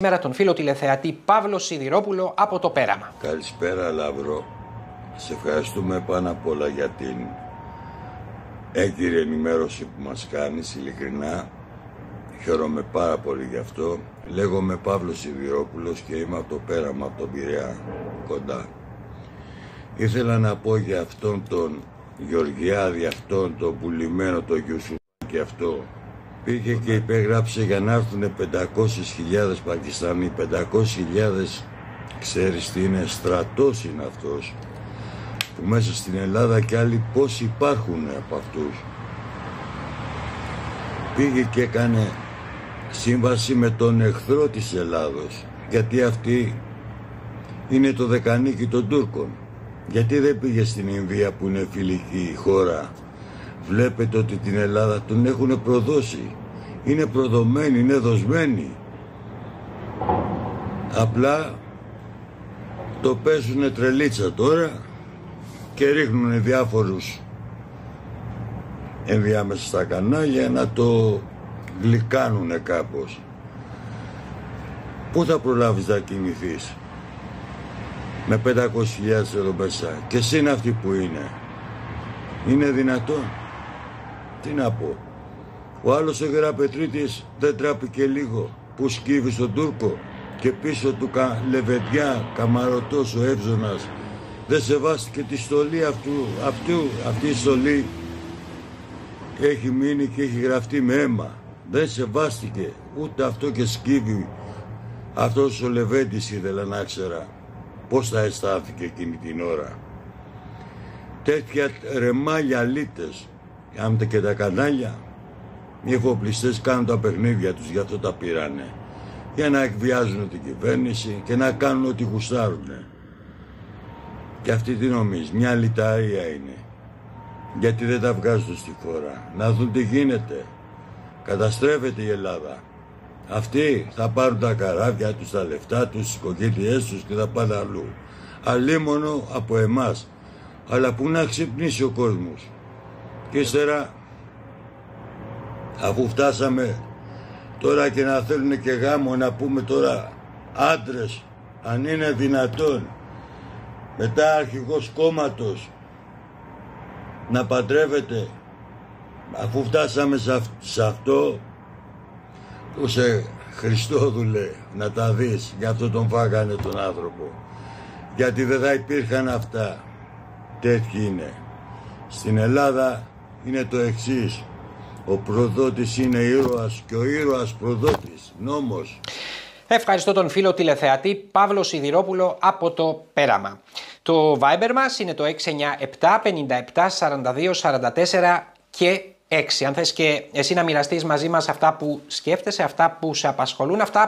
Σήμερα τον φίλο τηλεθεατή Παύλο Σιδηρόπουλο από το Πέραμα. Καλησπέρα Λαύρο. Σε ευχαριστούμε πάνω απ' όλα για την έγκυρη ενημέρωση που μας κάνεις, ειλικρινά. Χαίρομαι πάρα πολύ γι' αυτό. Λέγομαι Παύλος Σιδηρόπουλος και είμαι από το Πέραμα, από τον Πειραιά, κοντά. Ήθελα να πω για αυτόν τον Γεωργιάδη, αυτόν τον πουλημένο, τον Γιουσουφάκη αυτό. Πήγε και υπέγραψε για να έρθουν 500.000 Πακιστανοί. 500.000, ξέρεις τι είναι, στρατός είναι αυτός. Που μέσα στην Ελλάδα και άλλοι πόσοι υπάρχουν από αυτούς. Πήγε και έκανε σύμβαση με τον εχθρό της Ελλάδος. Γιατί αυτή είναι το δεκανίκι των Τούρκων. Γιατί δεν πήγε στην Ινδία που είναι φιλική χώρα. Βλέπετε ότι την Ελλάδα τον έχουν προδώσει. Είναι προδομένοι, είναι δοσμένοι. Απλά το παίζουνε τρελίτσα τώρα και ρίχνουνε διάφορους ενδιάμεσα στα κανάλια να το γλυκάνουνε κάπως. Πού θα προλάβεις να κινηθείς με 500.000 εδώ μέσα? Και εσύ είναι αυτοί που είναι δυνατόν? Τι να πω. Ο άλλος ο Γεραπετρίτης δεν τράπηκε λίγο που σκύβει στον Τούρκο και πίσω του Λεβεντιά, Καμαρωτός ο Εύζωνας, δεν σεβάστηκε τη στολή αυτή η στολή έχει μείνει και έχει γραφτεί με αίμα. Δεν σεβάστηκε ούτε αυτό και σκύβει. Αυτός ο Λεβέντης ήθελα να ξέρα πώς θα αισθάνθηκε εκείνη την ώρα. Τέτοια ρεμάλια λίτες, άμετα και τα κανάλια, οι εφοπλιστές κάνουν τα παιχνίδια τους, γι' αυτό τα πήρανε. Για να εκβιάζουν την κυβέρνηση και να κάνουν ό,τι γουστάρουνε. Και αυτή τι νομίζει, μια λιταρία είναι. Γιατί δεν τα βγάζουν στη χώρα, να δουν τι γίνεται. Καταστρέφεται η Ελλάδα. Αυτοί θα πάρουν τα καράβια τους, τα λεφτά τους, τις οικογένειές τους και θα πάνε αλλού. Αλίμονο από εμάς. Αλλά που να ξυπνήσει ο κόσμος. Και ύστερα, αφού φτάσαμε τώρα και να θέλουν και γάμο, να πούμε τώρα άντρες, αν είναι δυνατόν, μετά αρχηγός κόμματος να παντρεύεται, αφού φτάσαμε σε αυτό, που σε Χριστόδουλε να τα δεις, γι' αυτό τον φάγανε τον άνθρωπο. Γιατί δεν θα υπήρχαν αυτά. Τέτοιοι είναι. Στην Ελλάδα είναι το εξής. Ο προδότης είναι ήρωας και ο ήρωας προδότης. Νόμος. Ευχαριστώ τον φίλο τηλεθεατή Παύλο Σιδηρόπουλο από το Πέραμα. Το Viber μας είναι το 697 57 42 44 και 6. Αν θες και εσύ να μοιραστείς μαζί μας αυτά που σκέφτεσαι, αυτά που σε απασχολούν, αυτά